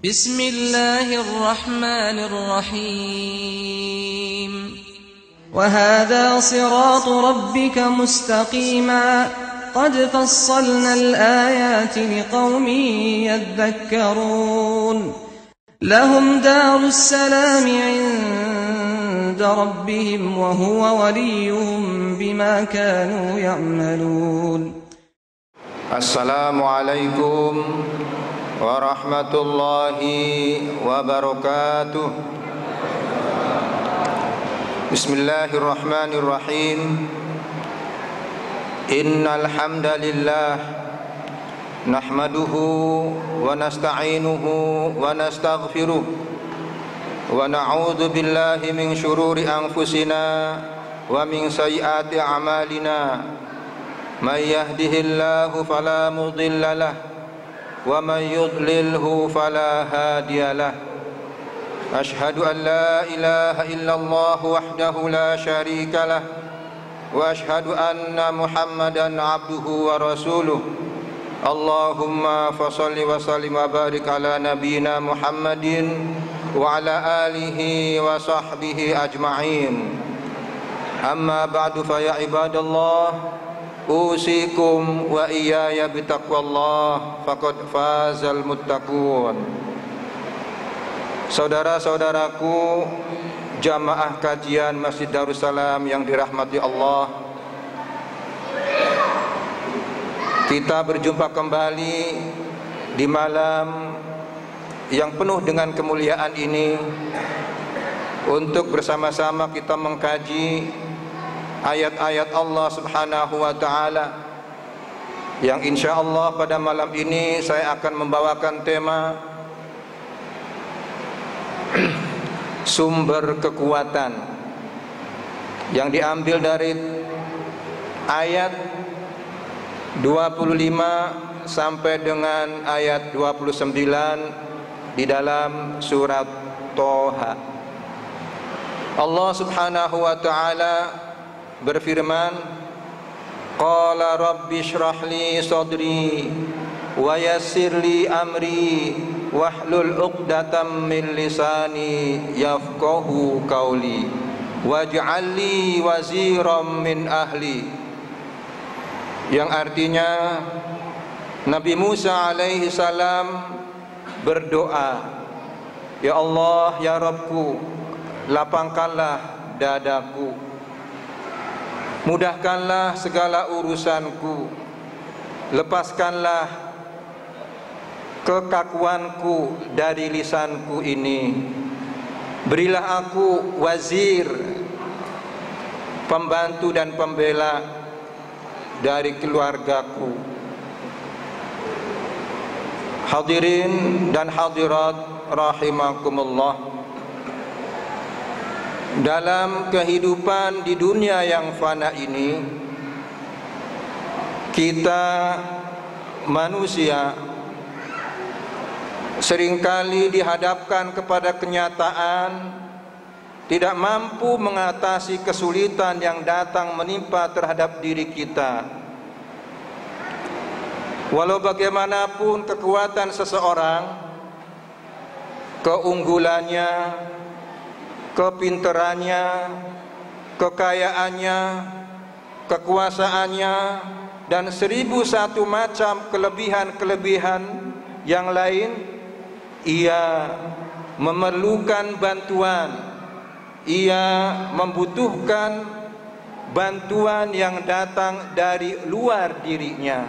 بسم الله الرحمن الرحيم وهذا صراط ربك مستقيما قد فصلنا الآيات لقوم يذكرون لهم دار السلام عند ربهم وهو وليهم بما كانوا يعملون. السلام عليكم ورحمة الله وبركاته. بسم الله الرحمن الرحيم. إن الحمد لله نحمده ونستعينه ونستغفره ونعوذ بالله من شرور أنفسنا ومن سيئات أعمالنا من يهده الله فلا مضل له ومن يضلله فلا هادي له. أشهد أن لا إله إلا الله وحده لا شريك له وأشهد أن محمدا عبده ورسوله. اللهم فصل وسلم وبارك على نبينا محمد وعلى آله وصحبه أجمعين. أما بعد فيا عباد الله أوصيكم وإياي بتقوى الله فقد فاز المتقون. Saudara-saudaraku jamaah kajian Masjid Darussalam yang dirahmati Allah, kita berjumpa kembali di malam yang penuh dengan kemuliaan ini untuk bersama-sama kita mengkaji ayat-ayat Allah Subhanahu wa ta'ala, yang insya Allah pada malam ini saya akan membawakan tema sumber kekuatan yang diambil dari ayat 25 sampai dengan ayat 29 di dalam surat Toha. Allah Subhanahu wa ta'ala berfirman, qala rabbi shrah li sadri wa yassir li amri wahlul 'uqdatam min lisani yafqahu qawli waj'al li waziran min ahli, yang artinya Nabi Musa alaihi salam berdoa, ya Allah, ya Rabbku, lapangkanlah dadaku, mudahkanlah segala urusanku, lepaskanlah kekakuanku dari lisanku ini, berilah aku wazir, pembantu dan pembela dari keluargaku. Hadirin dan hadirat rahimakumullah, dalam kehidupan di dunia yang fana ini, kita manusia seringkali dihadapkan kepada kenyataan tidak mampu mengatasi kesulitan yang datang menimpa terhadap diri kita. Walau bagaimanapun kekuatan seseorang, keunggulannya, kepinterannya, kekayaannya, kekuasaannya, dan 1001 macam kelebihan-kelebihan yang lain, ia memerlukan bantuan, ia membutuhkan bantuan yang datang dari luar dirinya.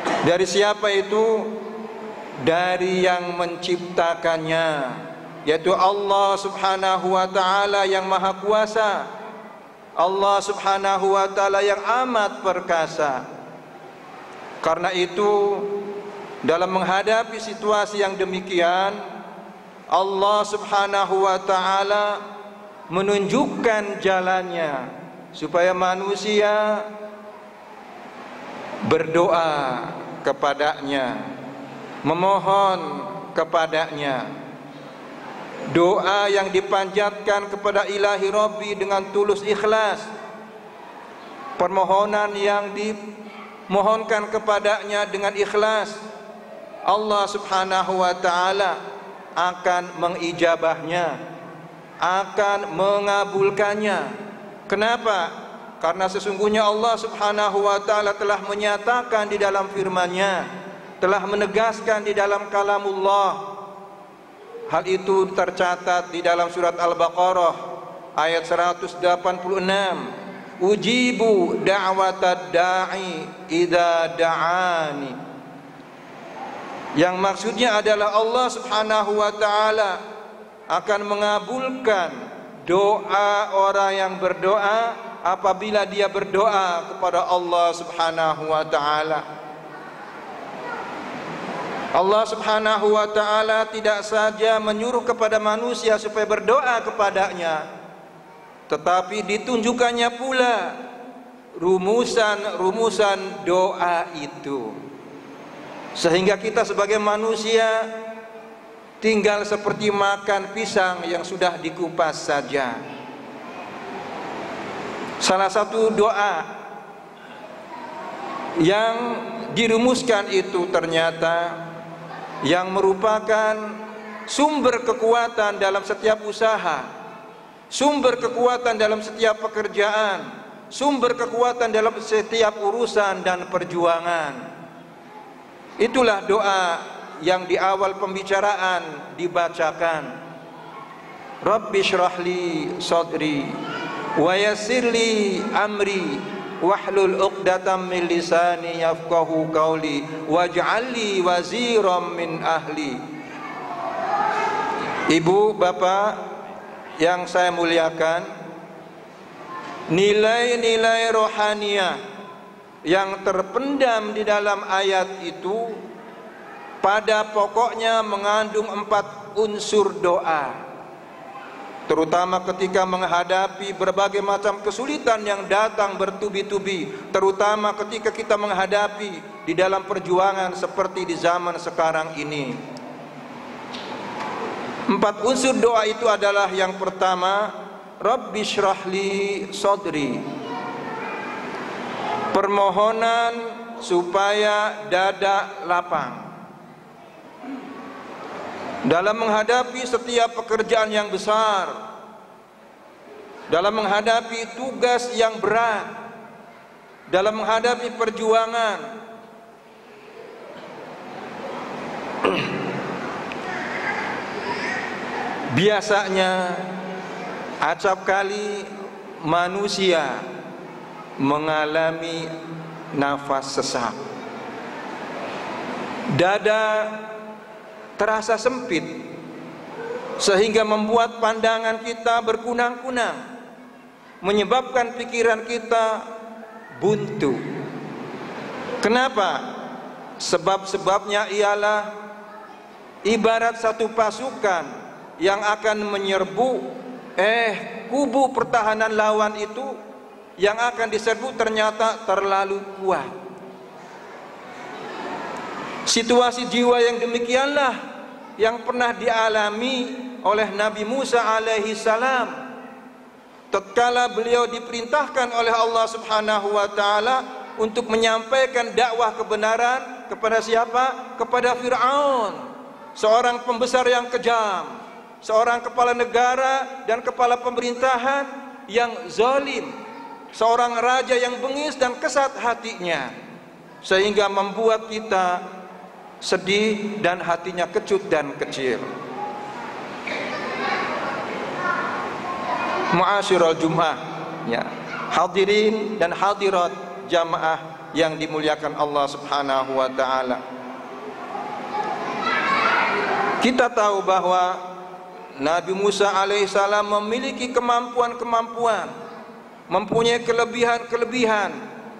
Dari siapa itu? Dari yang menciptakannya, yaitu Allah Subhanahu wa ta'ala yang maha kuasa, Allah Subhanahu wa ta'ala yang amat perkasa. Karena itu, dalam menghadapi situasi yang demikian, Allah Subhanahu wa ta'ala menunjukkan jalannya supaya manusia berdoa kepadanya, memohon kepadanya. Doa yang dipanjatkan kepada Ilahi Rabbi dengan tulus ikhlas, permohonan yang dimohonkan kepadanya dengan ikhlas, Allah Subhanahu wa taala akan mengijabahnya, akan mengabulkannya. Kenapa? Karena sesungguhnya Allah Subhanahu wa taala telah menyatakan di dalam firman-Nya, telah menegaskan di dalam kalamullah. Hal itu tercatat di dalam surat Al-Baqarah ayat 186. Ujibu da'watad da'i idza da'ani. Yang maksudnya adalah Allah Subhanahu wa taala akan mengabulkan doa orang yang berdoa apabila dia berdoa kepada Allah Subhanahu wa taala. Allah Subhanahu wa taala tidak saja menyuruh kepada manusia supaya berdoa kepadanya, tetapi ditunjukkannya pula rumusan-rumusan doa itu, sehingga kita sebagai manusia tinggal seperti makan pisang yang sudah dikupas saja. Salah satu doa yang dirumuskan itu ternyata yang merupakan sumber kekuatan dalam setiap usaha, sumber kekuatan dalam setiap pekerjaan, sumber kekuatan dalam setiap urusan dan perjuangan. Itulah doa yang di awal pembicaraan dibacakan. Rabbi shrahli sadri wa yassirli amri wahlul 'uqdatam min lisani yafqahu qawli waj'alli waziran min ahli. Ibu, bapak yang saya muliakan, nilai-nilai rohaniyah yang terpendam di dalam ayat itu pada pokoknya mengandung 4 unsur doa, terutama ketika menghadapi berbagai macam kesulitan yang datang bertubi-tubi, terutama ketika kita menghadapi di dalam perjuangan seperti di zaman sekarang ini. 4 unsur doa itu adalah yang pertama, Rabbi shrahli sadri, permohonan supaya dada lapang dalam menghadapi setiap pekerjaan yang besar, dalam menghadapi tugas yang berat, dalam menghadapi perjuangan. Biasanya acap kali manusia mengalami nafas sesak, dada terasa sempit, sehingga membuat pandangan kita berkunang-kunang, menyebabkan pikiran kita buntu. Kenapa? Sebab-sebabnya ialah ibarat satu pasukan yang akan menyerbu kubu pertahanan lawan itu, yang akan diserbu ternyata terlalu kuat. Situasi jiwa yang demikianlah yang pernah dialami oleh Nabi Musa alaihi salam tatkala beliau diperintahkan oleh Allah Subhanahu wa taala untuk menyampaikan dakwah kebenaran kepada siapa? Kepada Fir'aun, seorang pembesar yang kejam, seorang kepala negara dan kepala pemerintahan yang zalim, seorang raja yang bengis dan kesat hatinya, sehingga membuat kita sedih dan hatinya kecut dan kecil. Ma'asyiral Jum'ah, ya, hadirin dan hadirat jamaah yang dimuliakan Allah Subhanahu wa taala. Kita tahu bahwa Nabi Musa alaihissalam memiliki kemampuan-kemampuan, mempunyai kelebihan-kelebihan,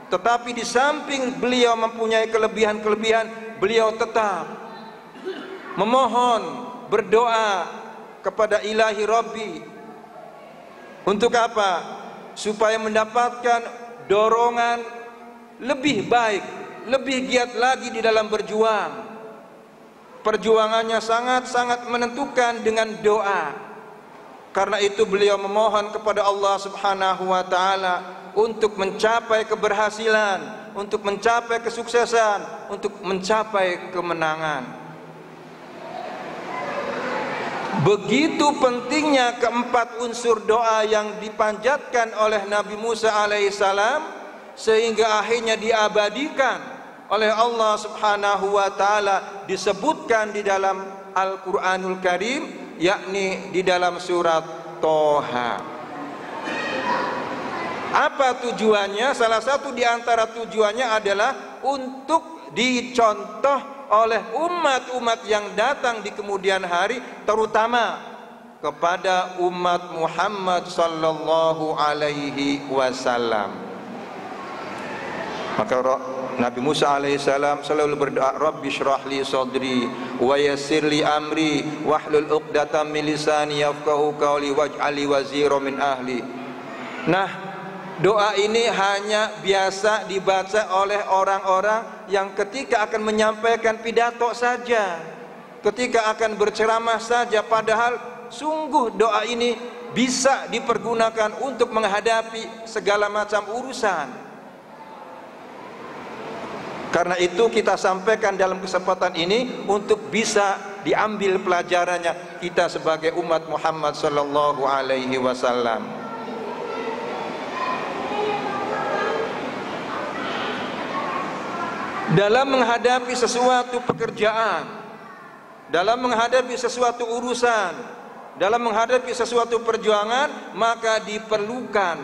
tetapi di samping beliau mempunyai kelebihan-kelebihan, beliau tetap memohon, berdoa kepada Ilahi Rabbi. Untuk apa? Supaya mendapatkan dorongan lebih baik, lebih giat lagi di dalam berjuang. Perjuangannya sangat-sangat menentukan dengan doa. Karena itu beliau memohon kepada Allah Subhanahu wa taala untuk mencapai keberhasilan, untuk mencapai kesuksesan, untuk mencapai kemenangan. Begitu pentingnya keempat unsur doa yang dipanjatkan oleh Nabi Musa alaihissalam, sehingga akhirnya diabadikan oleh Allah subhanahu wa ta'ala, disebutkan di dalam Al-Quranul Karim, yakni di dalam surat Toha. Apa tujuannya? Salah satu di antara tujuannya adalah untuk dicontoh oleh umat-umat yang datang di kemudian hari, terutama kepada umat Muhammad sallallahu alaihi wasallam. Maka Nabi Musa alaihissalam selalu berdoa, Rabbi syrah li sadri wa yassir li amri wahlul 'uqdatam min lisani yafqahu qawli waj'al li wazira min ahli. Nah, doa ini hanya biasa dibaca oleh orang-orang yang ketika akan menyampaikan pidato saja, ketika akan berceramah saja, padahal sungguh doa ini bisa dipergunakan untuk menghadapi segala macam urusan. Karena itu kita sampaikan dalam kesempatan ini untuk bisa diambil pelajarannya kita sebagai umat Muhammad sallallahu alaihi wasallam. Dalam menghadapi sesuatu pekerjaan, dalam menghadapi sesuatu urusan, dalam menghadapi sesuatu perjuangan, maka diperlukan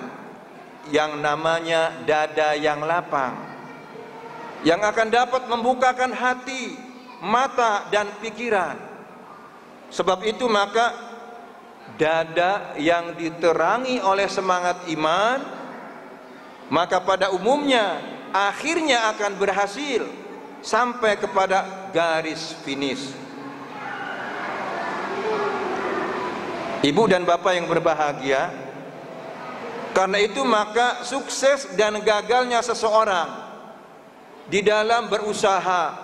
yang namanya dada yang lapang, yang akan dapat membukakan hati, mata dan pikiran. Sebab itu maka dada yang diterangi oleh semangat iman, maka pada umumnya akhirnya akan berhasil sampai kepada garis finish. Ibu dan bapak yang berbahagia, karena itu maka sukses dan gagalnya seseorang di dalam berusaha,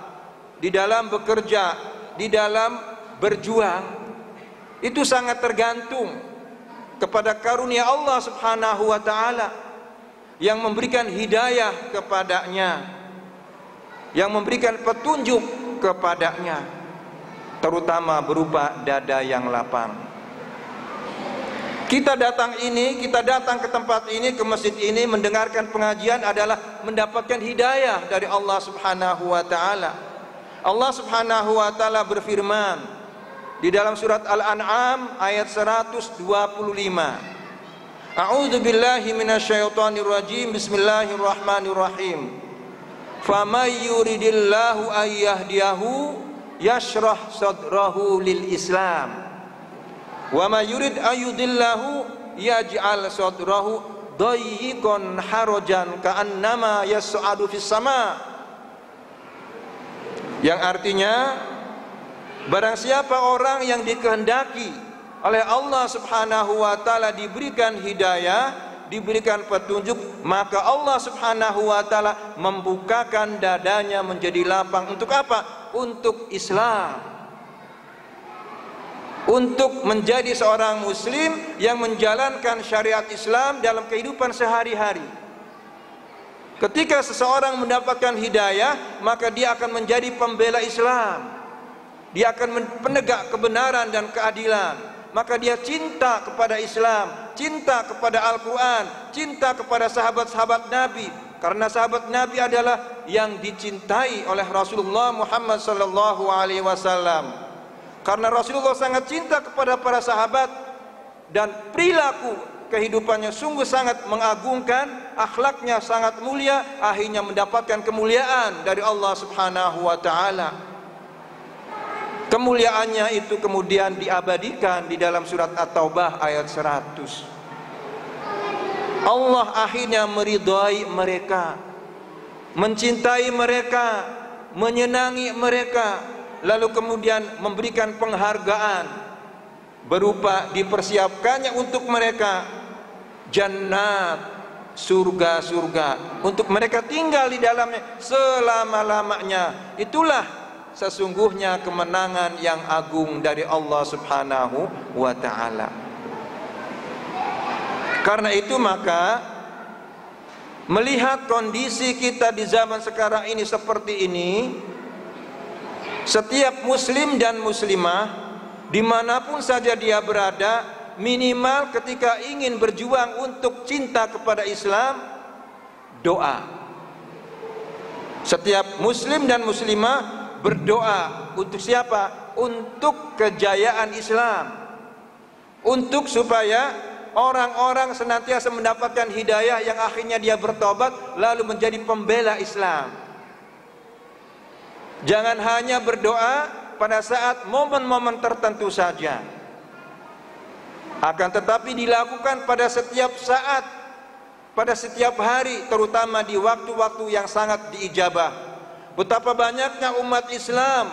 di dalam bekerja, di dalam berjuang, itu sangat tergantung kepada karunia Allah subhanahu wa ta'ala yang memberikan hidayah kepadanya, yang memberikan petunjuk kepadanya, terutama berupa dada yang lapang. Kita datang ke tempat ini, ke masjid ini, mendengarkan pengajian adalah mendapatkan hidayah dari Allah subhanahu wa ta'ala. Allah subhanahu wa ta'ala berfirman di dalam surat Al-An'am ayat 125. A'udzu billahi minasyaitonir rajim. Bismillahirrahmanirrahim. Famay yuridillahu ayyahdiyahu yashrah sadrahu lil Islam. Wa may yurid ayyudillahu yaj'al sadrahu dayyiqan harajan ka'annama yas'adu fis sama. Yang artinya, barang siapa orang yang dikehendaki oleh Allah subhanahu wa ta'ala diberikan hidayah, diberikan petunjuk, maka Allah subhanahu wa ta'ala membukakan dadanya menjadi lapang. Untuk apa? Untuk Islam, untuk menjadi seorang muslim yang menjalankan syariat Islam dalam kehidupan sehari-hari. Ketika seseorang mendapatkan hidayah, maka dia akan menjadi pembela Islam, dia akan penegak kebenaran dan keadilan. Maka dia cinta kepada Islam, cinta kepada Al-Quran, cinta kepada sahabat-sahabat Nabi, karena sahabat Nabi adalah yang dicintai oleh Rasulullah Muhammad sallallahu alaihi wasallam. Karena Rasulullah sangat cinta kepada para sahabat dan perilaku kehidupannya sungguh sangat mengagungkan, akhlaknya sangat mulia, akhirnya mendapatkan kemuliaan dari Allah subhanahu wa ta'ala. Kemuliaannya itu kemudian diabadikan di dalam surat At-Taubah ayat 100. Allah akhirnya meridhai mereka, mencintai mereka, menyenangi mereka, lalu kemudian memberikan penghargaan berupa dipersiapkannya untuk mereka jannat, surga-surga, untuk mereka tinggal di dalamnya selama-lamanya. Itulah sesungguhnya kemenangan yang agung dari Allah subhanahu wa ta'ala. Karena itu maka melihat kondisi kita di zaman sekarang ini seperti ini, setiap muslim dan muslimah dimanapun saja dia berada, minimal ketika ingin berjuang untuk cinta kepada Islam, doa. Setiap muslim dan muslimah berdoa untuk siapa? Untuk kejayaan Islam, untuk supaya orang-orang senantiasa mendapatkan hidayah yang akhirnya dia bertobat lalu menjadi pembela Islam. Jangan hanya berdoa pada saat momen-momen tertentu saja, akan tetapi dilakukan pada setiap saat, pada setiap hari, terutama di waktu-waktu yang sangat diijabah. Betapa banyaknya umat Islam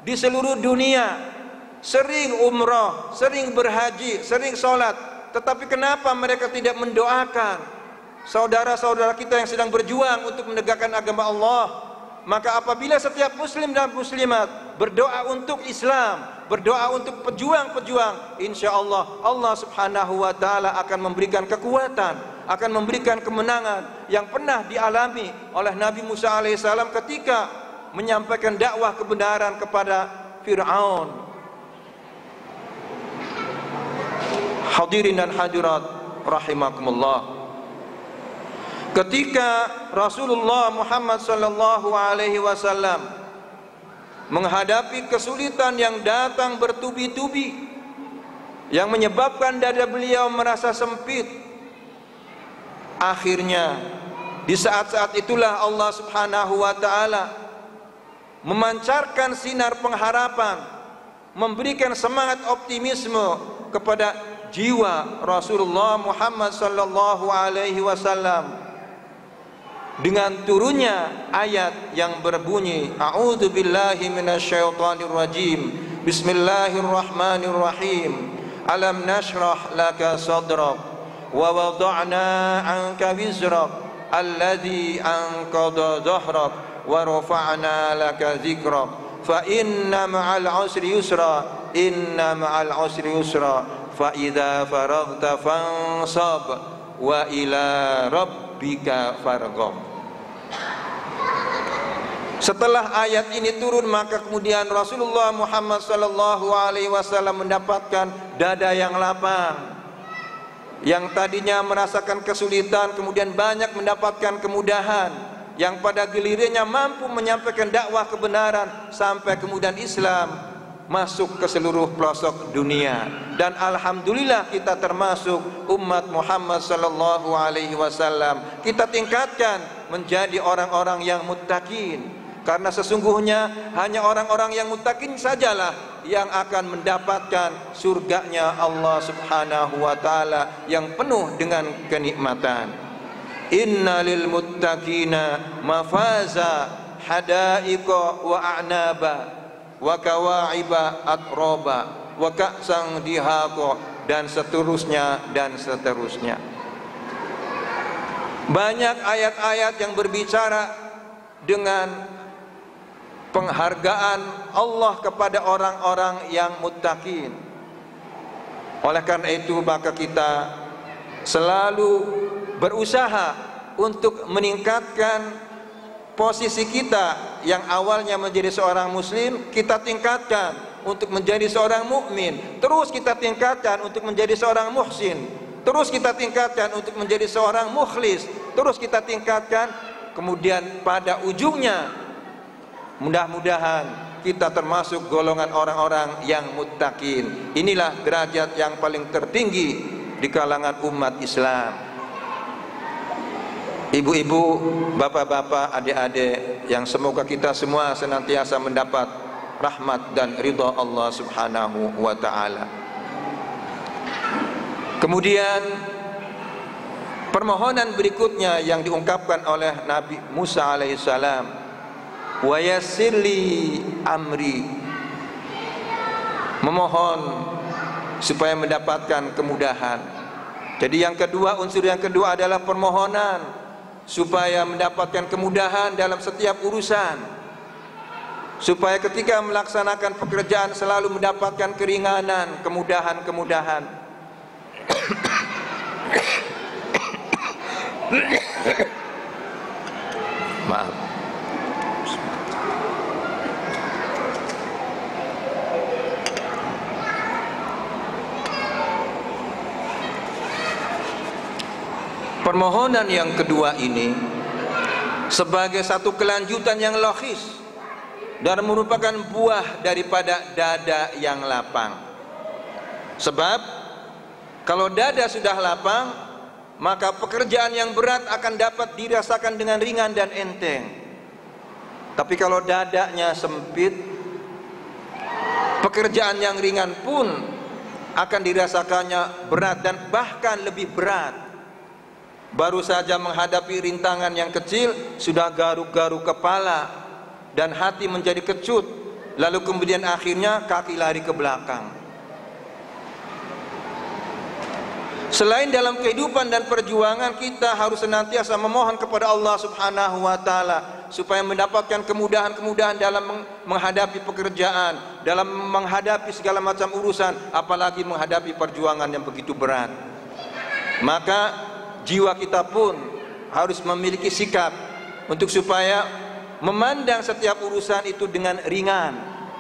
di seluruh dunia sering umrah, sering berhaji, sering sholat, tetapi kenapa mereka tidak mendoakan saudara-saudara kita yang sedang berjuang untuk menegakkan agama Allah? Maka apabila setiap muslim dan muslimat berdoa untuk Islam, berdoa untuk pejuang-pejuang, insya Allah Allah subhanahu wa ta'ala akan memberikan kekuatan, akan memberikan kemenangan yang pernah dialami oleh Nabi Musa alaihissalam ketika menyampaikan dakwah kebenaran kepada Fir'aun. Hadirin dan hadirat rahimakumullah, ketika Rasulullah Muhammad sallallahu alaihi wasallam menghadapi kesulitan yang datang bertubi-tubi, yang menyebabkan dada beliau merasa sempit, akhirnya di saat-saat itulah Allah subhanahu wa ta'ala memancarkan sinar pengharapan, memberikan semangat optimisme kepada jiwa Rasulullah Muhammad sallallahu alaihi wasallam dengan turunnya ayat yang berbunyi, A'udzu billahi minasyaitonir rajim, Bismillahirrahmanirrahim, Alam nashrah laka sadrak wa wada'na 'anka wizrak alladzi anqadha dhahrak wa rafa'na laka dzikrak fa inna ma'al 'usri yusra inna ma'al 'usri yusra fa idza faraghta fansab wa ila rabbika farghab. Setelah ayat ini turun, maka kemudian Rasulullah Muhammad sallallahu alaihi wasallam mendapatkan dada yang lapang. Yang tadinya merasakan kesulitan kemudian banyak mendapatkan kemudahan, yang pada gilirannya mampu menyampaikan dakwah kebenaran sampai kemudian Islam masuk ke seluruh pelosok dunia. Dan alhamdulillah kita termasuk umat Muhammad sallallahu alaihi wasallam. Kita tingkatkan menjadi orang-orang yang muttaqin, karena sesungguhnya hanya orang-orang yang muttaqin sajalah yang akan mendapatkan surganya Allah subhanahu wa ta'ala yang penuh dengan kenikmatan. Inna lil muttaqina mafaza hadaiqa wa a'naba wa kawa'iba atroba wa ka'sang dihaqa, dan seterusnya dan seterusnya. Banyak ayat-ayat yang berbicara dengan penghargaan Allah kepada orang-orang yang muttaqin. Oleh karena itu maka kita selalu berusaha untuk meningkatkan posisi kita yang awalnya menjadi seorang muslim, kita tingkatkan untuk menjadi seorang mukmin, terus kita tingkatkan untuk menjadi seorang muhsin, terus kita tingkatkan untuk menjadi seorang mukhlis, terus kita tingkatkan, kemudian pada ujungnya mudah-mudahan kita termasuk golongan orang-orang yang muttaqin. Inilah derajat yang paling tertinggi di kalangan umat Islam. Ibu-ibu, bapak-bapak, adik-adik, yang semoga kita semua senantiasa mendapat rahmat dan ridha Allah subhanahu wa ta'ala. Kemudian permohonan berikutnya yang diungkapkan oleh Nabi Musa alaihissalam, wa yassirli amri, memohon supaya mendapatkan kemudahan. Jadi yang kedua, unsur yang kedua adalah permohonan supaya mendapatkan kemudahan dalam setiap urusan, supaya ketika melaksanakan pekerjaan selalu mendapatkan keringanan, kemudahan-kemudahan. Maaf. Permohonan yang kedua ini sebagai satu kelanjutan yang logis dan merupakan buah daripada dada yang lapang. Sebab kalau dada sudah lapang, maka pekerjaan yang berat akan dapat dirasakan dengan ringan dan enteng. Tapi kalau dadanya sempit, pekerjaan yang ringan pun akan dirasakannya berat dan bahkan lebih berat. Baru saja menghadapi rintangan yang kecil sudah garuk-garuk kepala dan hati menjadi kecut, lalu kemudian akhirnya kaki lari ke belakang. Selain dalam kehidupan dan perjuangan, kita harus senantiasa memohon kepada Allah Subhanahu wa taala supaya mendapatkan kemudahan-kemudahan dalam menghadapi pekerjaan, dalam menghadapi segala macam urusan, apalagi menghadapi perjuangan yang begitu berat. Maka jiwa kita pun harus memiliki sikap untuk supaya memandang setiap urusan itu dengan ringan,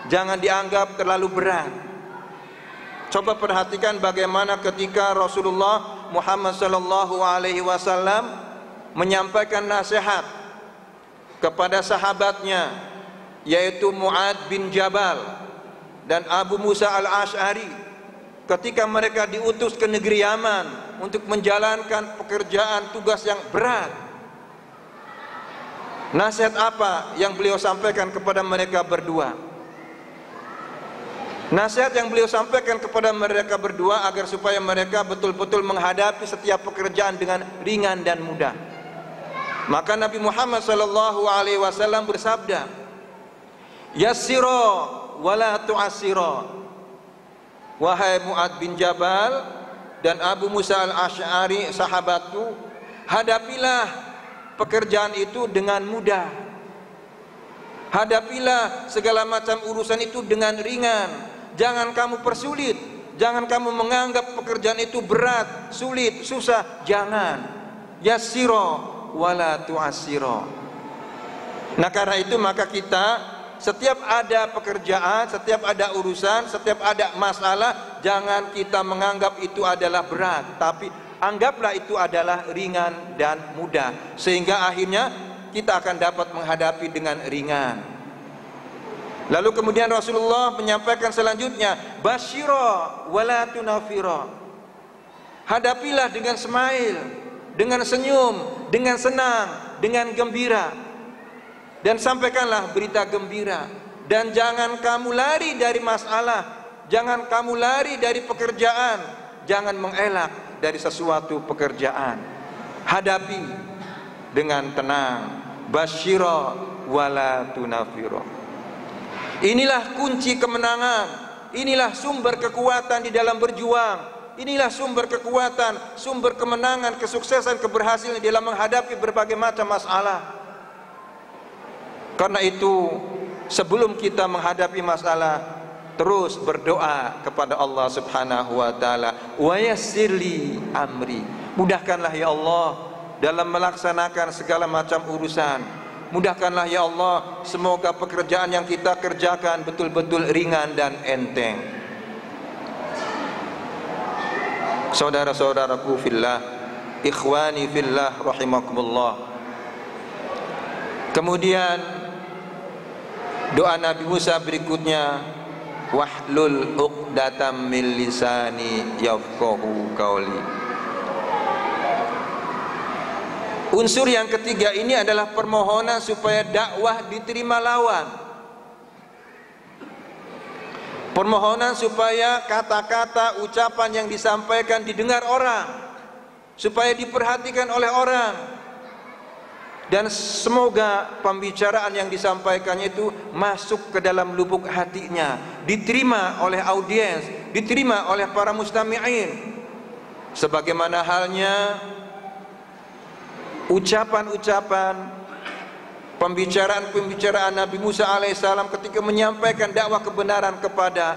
jangan dianggap terlalu berat. Coba perhatikan bagaimana ketika Rasulullah Muhammad sallallahu alaihi wasallam menyampaikan nasihat kepada sahabatnya, yaitu Mu'ad bin Jabal dan Abu Musa al-Ash'ari, ketika mereka diutus ke negeri Yaman untuk menjalankan pekerjaan tugas yang berat. Nasihat apa yang beliau sampaikan kepada mereka berdua? Nasihat yang beliau sampaikan kepada mereka berdua agar supaya mereka betul-betul menghadapi setiap pekerjaan dengan ringan dan mudah. Maka Nabi Muhammad sallallahu alaihi wasallam bersabda, "Yassira wala tu'assira." Wahai Mu'ad bin Jabal dan Abu Musa al-Ash'ari sahabatku, hadapilah pekerjaan itu dengan mudah. Hadapilah segala macam urusan itu dengan ringan. Jangan kamu persulit, jangan kamu menganggap pekerjaan itu berat, sulit, susah. Jangan. Yassira wala tu'assira. Nah, karena itu maka kita setiap ada pekerjaan, setiap ada urusan, setiap ada masalah, jangan kita menganggap itu adalah berat, tapi anggaplah itu adalah ringan dan mudah, sehingga akhirnya kita akan dapat menghadapi dengan ringan. Lalu kemudian Rasulullah menyampaikan selanjutnya, basyira wala tunafira. Hadapilah dengan smile, dengan senyum, dengan senang, dengan gembira. Dan sampaikanlah berita gembira. Dan jangan kamu lari dari masalah, jangan kamu lari dari pekerjaan, jangan mengelak dari sesuatu pekerjaan. Hadapi dengan tenang. Basyira wala tunafira. Inilah kunci kemenangan, inilah sumber kekuatan di dalam berjuang, inilah sumber kekuatan, sumber kemenangan, kesuksesan, keberhasilan dalam menghadapi berbagai macam masalah. Karena itu, sebelum kita menghadapi masalah, terus berdoa kepada Allah Subhanahu wa taala, wa yassirli amri. Mudahkanlah ya Allah dalam melaksanakan segala macam urusan. Mudahkanlah ya Allah, semoga pekerjaan yang kita kerjakan betul-betul ringan dan enteng. Saudara-saudaraku fillah, ikhwani fillah rahimakumullah. Kemudian doa Nabi Musa berikutnya, wahlul 'uqdatam min lisani yafqahu qauli. Unsur yang ketiga ini adalah permohonan supaya dakwah diterima lawan. Permohonan supaya kata-kata, ucapan yang disampaikan didengar orang, supaya diperhatikan oleh orang. Dan semoga pembicaraan yang disampaikannya itu masuk ke dalam lubuk hatinya, diterima oleh audiens, diterima oleh para mustami'in. Sebagaimana halnya ucapan-ucapan, pembicaraan-pembicaraan Nabi Musa alaihissalam ketika menyampaikan dakwah kebenaran kepada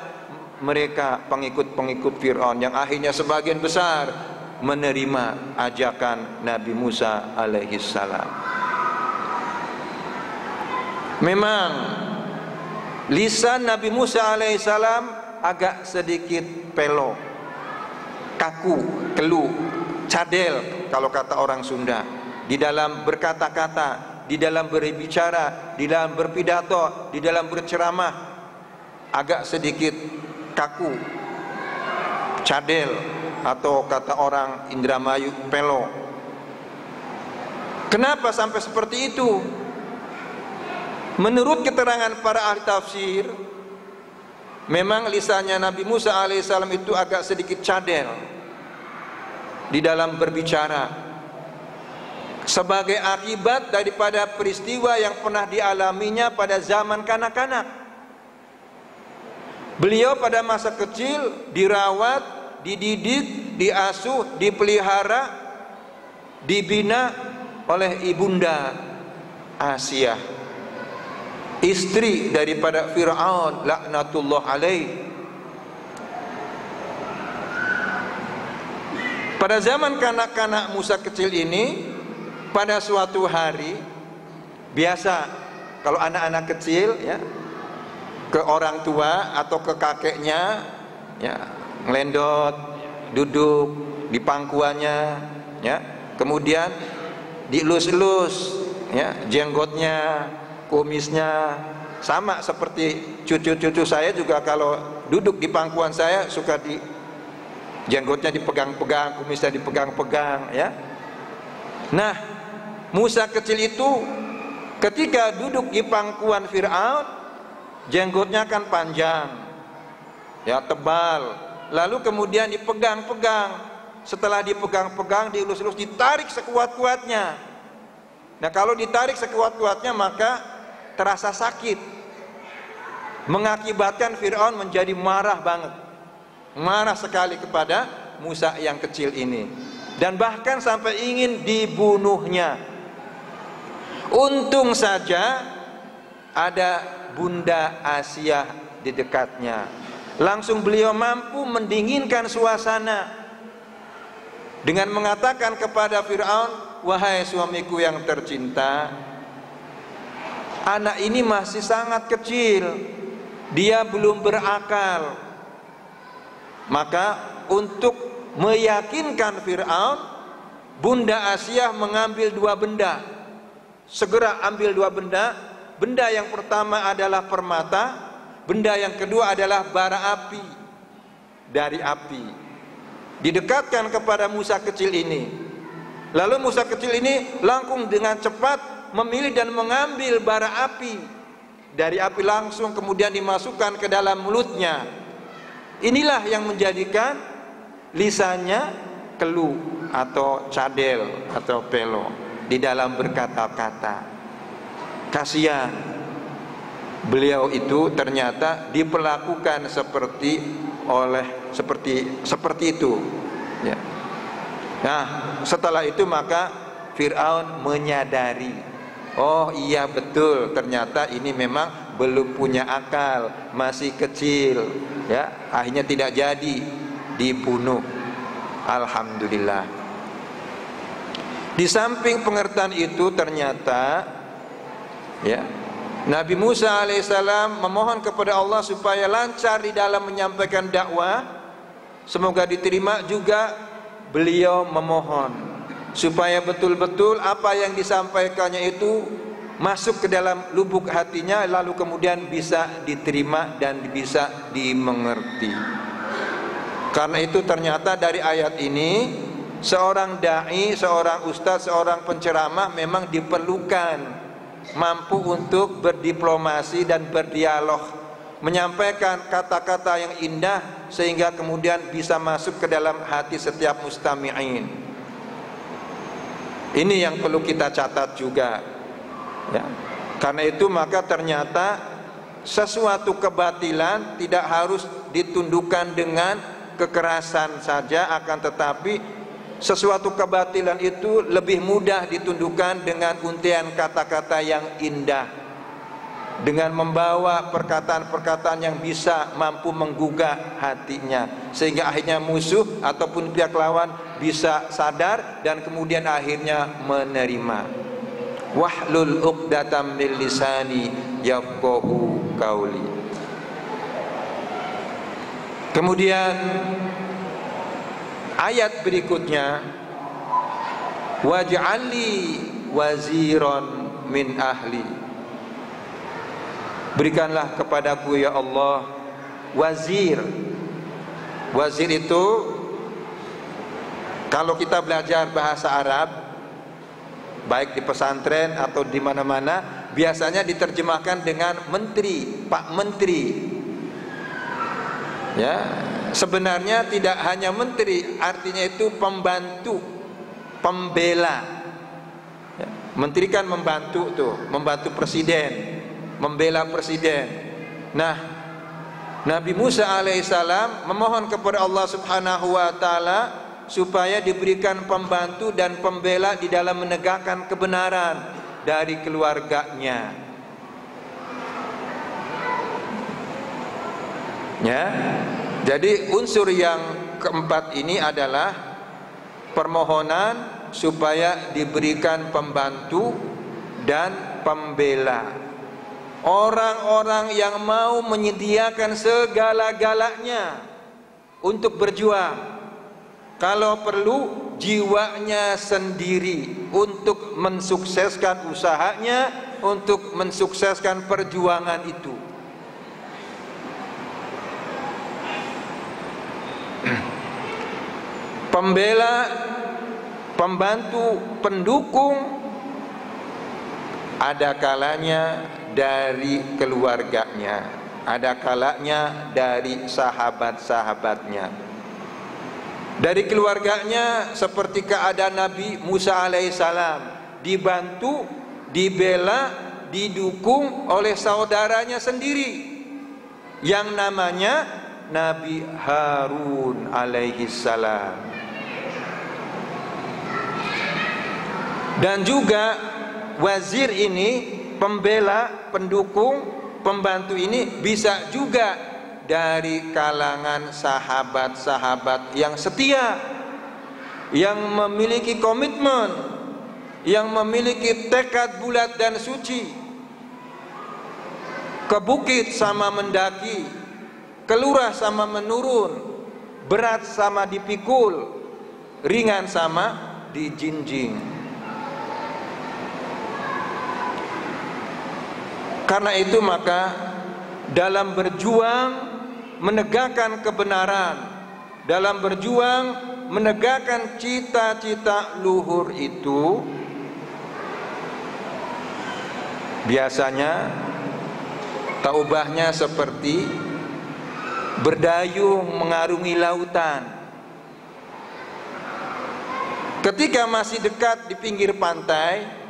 mereka pengikut-pengikut Fir'aun, yang akhirnya sebagian besar menerima ajakan Nabi Musa alaihissalam. Memang lisan Nabi Musa alaihissalam agak sedikit pelok, kaku, keluh, cadel kalau kata orang Sunda, di dalam berkata-kata, di dalam berbicara, di dalam berpidato, di dalam berceramah agak sedikit kaku, cadel, atau kata orang Indramayu pelo. Kenapa sampai seperti itu? Menurut keterangan para ahli tafsir, memang lisannya Nabi Musa alaihissalam itu agak sedikit cadel di dalam berbicara, sebagai akibat daripada peristiwa yang pernah dialaminya pada zaman kanak-kanak. Beliau pada masa kecil dirawat, dididik, diasuh, dipelihara, dibina oleh ibunda Asiyah, istri daripada Fir'aun laknatullah alaih. Pada zaman kanak-kanak Musa kecil ini, pada suatu hari, biasa kalau anak-anak kecil ya, ke orang tua atau ke kakeknya ya, ngelendot, duduk di pangkuannya ya, kemudian dielus-elus ya, jenggotnya, kumisnya. Sama seperti cucu-cucu saya juga, kalau duduk di pangkuan saya suka di jenggotnya dipegang-pegang, kumisnya dipegang-pegang ya. Nah, Musa kecil itu ketika duduk di pangkuan Fir'aun, jenggotnya kan panjang ya, tebal, lalu kemudian dipegang-pegang. Setelah dipegang-pegang, dielus-elus, ditarik sekuat-kuatnya. Nah, kalau ditarik sekuat-kuatnya maka terasa sakit, mengakibatkan Fir'aun menjadi marah banget, marah sekali kepada Musa yang kecil ini, dan bahkan sampai ingin dibunuhnya. Untung saja ada Bunda Asiyah di dekatnya. Langsung beliau mampu mendinginkan suasana dengan mengatakan kepada Fir'aun, wahai suamiku yang tercinta, anak ini masih sangat kecil, dia belum berakal. Maka untuk meyakinkan Fir'aun, Bunda Asiyah mengambil dua benda. Segera ambil dua benda. Benda yang pertama adalah permata, benda yang kedua adalah bara api dari api. Didekatkan kepada Musa kecil ini. Lalu Musa kecil ini langsung dengan cepat memilih dan mengambil bara api dari api, langsung kemudian dimasukkan ke dalam mulutnya. Inilah yang menjadikan lisannya kelu atau cadel atau pelo di dalam berkata-kata. Kasihan, beliau itu ternyata diperlakukan seperti itu ya. Nah, setelah itu maka Fir'aun menyadari, oh iya betul, ternyata ini memang belum punya akal, masih kecil ya. Akhirnya tidak jadi, dibunuh. Alhamdulillah. Di samping pengertian itu ternyata ya, Nabi Musa alaihissalam memohon kepada Allah supaya lancar di dalam menyampaikan dakwah. Semoga diterima. Juga beliau memohon supaya betul-betul apa yang disampaikannya itu masuk ke dalam lubuk hatinya, lalu kemudian bisa diterima dan bisa dimengerti. Karena itu ternyata dari ayat ini, seorang da'i, seorang ustadz, seorang penceramah memang diperlukan mampu untuk berdiplomasi dan berdialog, menyampaikan kata-kata yang indah sehingga kemudian bisa masuk ke dalam hati setiap mustami'in. Ini yang perlu kita catat juga ya. Karena itu maka ternyata sesuatu kebatilan tidak harus ditundukkan dengan kekerasan saja, akan tetapi sesuatu kebatilan itu lebih mudah ditundukkan dengan untian kata-kata yang indah, dengan membawa perkataan-perkataan yang bisa mampu menggugah hatinya, sehingga akhirnya musuh ataupun pihak lawan bisa sadar dan kemudian akhirnya menerima. Wahlul 'uqdatam min lisani yafqahu qauli. Kemudian ayat berikutnya waj'alli waziran min ahli. Berikanlah kepadaku ya Allah wazir. Wazir itu kalau kita belajar bahasa Arab, baik di pesantren atau di mana-mana, biasanya diterjemahkan dengan menteri, Pak Menteri. Ya, sebenarnya tidak hanya menteri, artinya itu pembantu, pembela. Ya, menteri kan membantu tuh, membantu presiden, membela presiden. Nah, Nabi Musa alaihissalam memohon kepada Allah subhanahu wa ta'ala supaya diberikan pembantu dan pembela di dalam menegakkan kebenaran dari keluarganya. Ya, jadi unsur yang keempat ini adalah permohonan supaya diberikan pembantu dan pembela. Orang-orang yang mau menyediakan segala-galanya untuk berjuang, kalau perlu jiwanya sendiri untuk mensukseskan usahanya, untuk mensukseskan perjuangan itu. Pembela, pembantu, pendukung, ada kalanya dari keluarganya, ada kalanya dari sahabat-sahabatnya. Dari keluarganya seperti keadaan Nabi Musa alaihissalam, dibantu, dibela, didukung oleh saudaranya sendiri yang namanya Nabi Harun alaihissalam. Dan juga wazir ini, pembela, pendukung, pembantu ini bisa juga dari kalangan sahabat-sahabat yang setia, yang memiliki komitmen, yang memiliki tekad bulat dan suci. Ke bukit sama mendaki, ke lurah sama menurun, berat sama dipikul, ringan sama dijinjing. Karena itu maka dalam berjuang menegakkan kebenaran, dalam berjuang menegakkan cita-cita luhur itu, biasanya taubahnya seperti berdayung mengarungi lautan. Ketika masih dekat di pinggir pantai,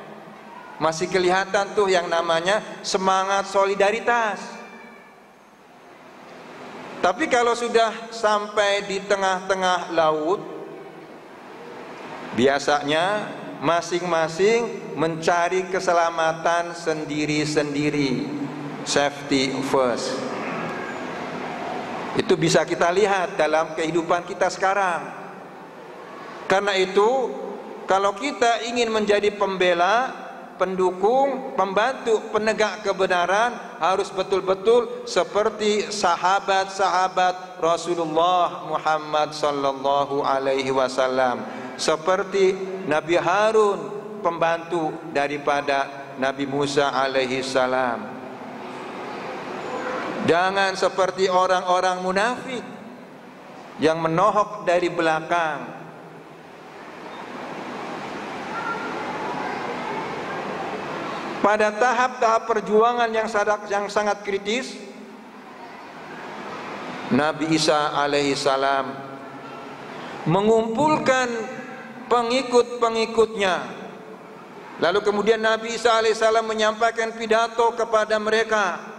masih kelihatan tuh yang namanya semangat solidaritas. Tapi kalau sudah sampai di tengah-tengah laut, biasanya masing-masing mencari keselamatan sendiri-sendiri, safety first. Itu bisa kita lihat dalam kehidupan kita sekarang. Karena itu, kalau kita ingin menjadi pembela, pendukung, pembantu, penegak kebenaran, harus betul-betul seperti sahabat-sahabat Rasulullah Muhammad sallallahu alaihi wasallam, seperti Nabi Harun, pembantu daripada Nabi Musa alaihi salam. Jangan seperti orang-orang munafik yang menohok dari belakang. Pada tahap-tahap perjuangan yang sangat kritis, Nabi Isa alaihi salam mengumpulkan pengikut-pengikutnya. Lalu kemudian Nabi Isa alaihi salam menyampaikan pidato kepada mereka.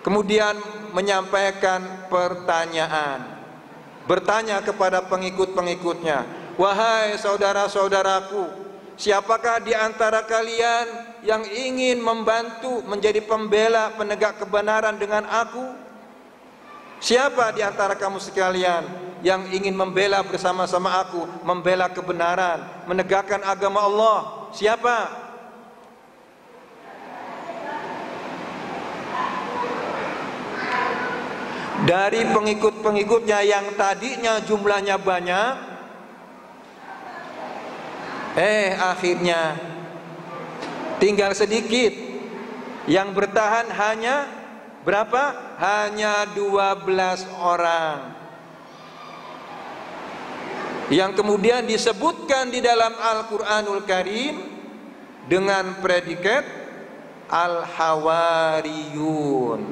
Kemudian menyampaikan pertanyaan. Bertanya kepada pengikut-pengikutnya, "Wahai saudara-saudaraku, siapakah di antara kalian yang ingin membantu menjadi pembela penegak kebenaran dengan aku? Siapa di antara kamu sekalian yang ingin membela bersama-sama aku, membela kebenaran, menegakkan agama Allah? Siapa?" Dari pengikut-pengikutnya yang tadinya jumlahnya banyak, Akhirnya tinggal sedikit. Yang bertahan hanya berapa? Hanya 12 orang. Yang kemudian disebutkan di dalam Al-Quranul Karim dengan predikat Al-Hawariyun.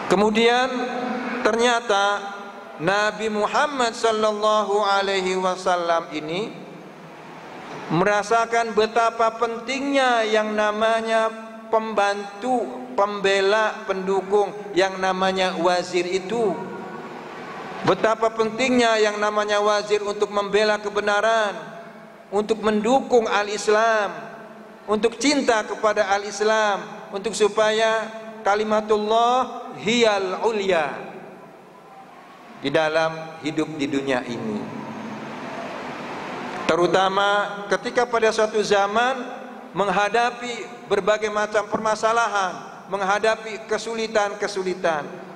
Kemudian ternyata Nabi Muhammad sallallahu alaihi wasallam ini merasakan betapa pentingnya yang namanya pembantu, pembela, pendukung, yang namanya wazir itu. Betapa pentingnya yang namanya wazir untuk membela kebenaran, untuk mendukung al-Islam, untuk cinta kepada al-Islam, untuk supaya kalimatullah hiyal ulya di dalam hidup di dunia ini. Terutama ketika pada suatu zaman menghadapi berbagai macam permasalahan, menghadapi kesulitan-kesulitan.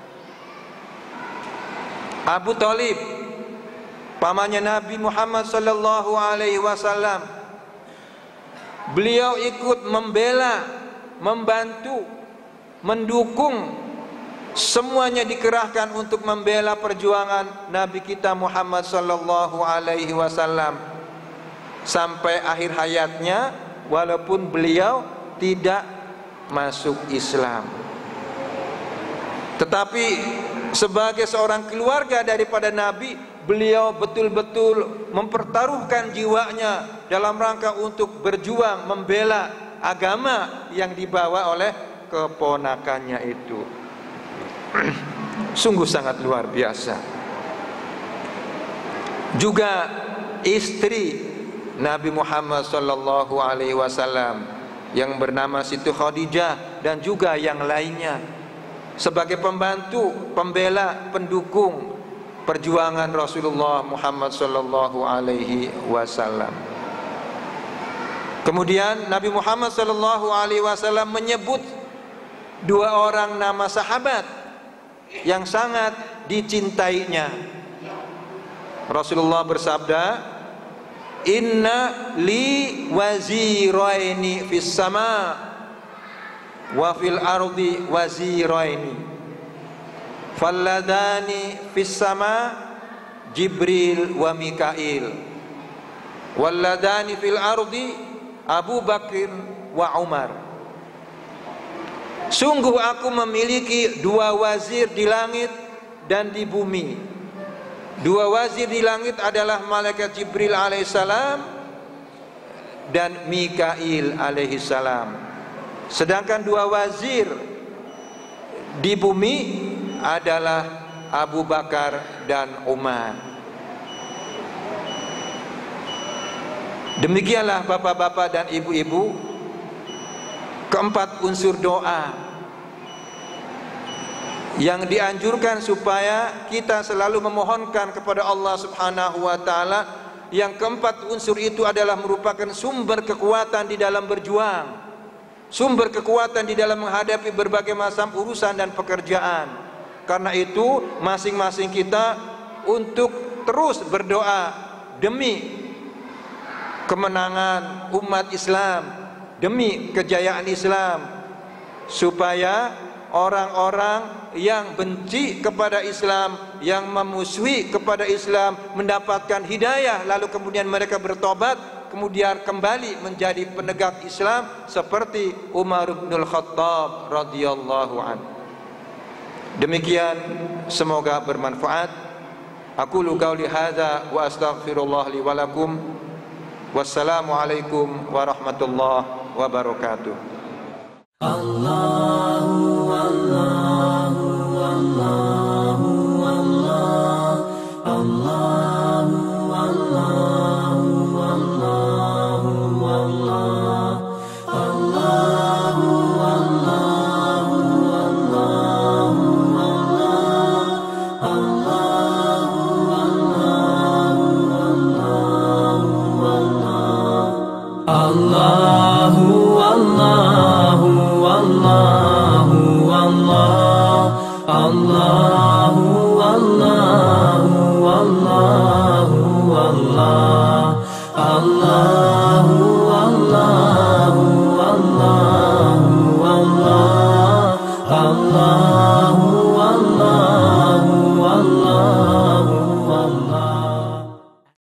Abu Thalib, pamannya Nabi Muhammad sallallahu alaihi wasallam, beliau ikut membela, membantu, mendukung, semuanya dikerahkan untuk membela perjuangan Nabi kita Muhammad sallallahu alaihi wasallam sampai akhir hayatnya, walaupun beliau tidak masuk Islam. Tetapi sebagai seorang keluarga daripada Nabi, beliau betul-betul mempertaruhkan jiwanya dalam rangka untuk berjuang membela agama yang dibawa oleh keponakannya itu. Sungguh sangat luar biasa. Juga istri Nabi Muhammad sallallahu alaihi wasallam yang bernama Siti Khadijah dan juga yang lainnya sebagai pembantu, pembela, pendukung perjuangan Rasulullah Muhammad sallallahu alaihi wasallam. Kemudian Nabi Muhammad sallallahu alaihi wasallam menyebut dua orang nama sahabat yang sangat dicintainya. Rasulullah bersabda, "Inna li waziraini fis sama wa fil ardi waziraini falladani fis sama Jibril wa Mikail walladani fil ardi Abu Bakr wa Umar." Sungguh aku memiliki dua wazir di langit dan di bumi. Dua wazir di langit adalah malaikat Jibril alaihissalam dan Mikail alaihissalam. Sedangkan dua wazir di bumi adalah Abu Bakar dan Umar. Demikianlah bapak-bapak dan ibu-ibu, keempat unsur doa yang dianjurkan supaya kita selalu memohonkan kepada Allah Subhanahu wa taala. Yang keempat unsur itu adalah merupakan sumber kekuatan di dalam berjuang, sumber kekuatan di dalam menghadapi berbagai macam urusan dan pekerjaan. Karena itu masing-masing kita untuk terus berdoa demi kemenangan umat Islam, demi kejayaan Islam, supaya orang-orang yang benci kepada Islam, yang memusuhi kepada Islam mendapatkan hidayah, lalu kemudian mereka bertobat, kemudian kembali menjadi penegak Islam seperti Umar bin Khattab radhiyallahu anhu. Demikian, semoga bermanfaat. Aqulu qauli hadza wa astaghfirullah li wa lakum. Wassalamu alaikum warahmatullahi wabarakatuh. Allahu Allahu Allahu Allah Allahu Allahu Allahu Allah Allahu Allahu Allahu Allah Allahu Allahu Allah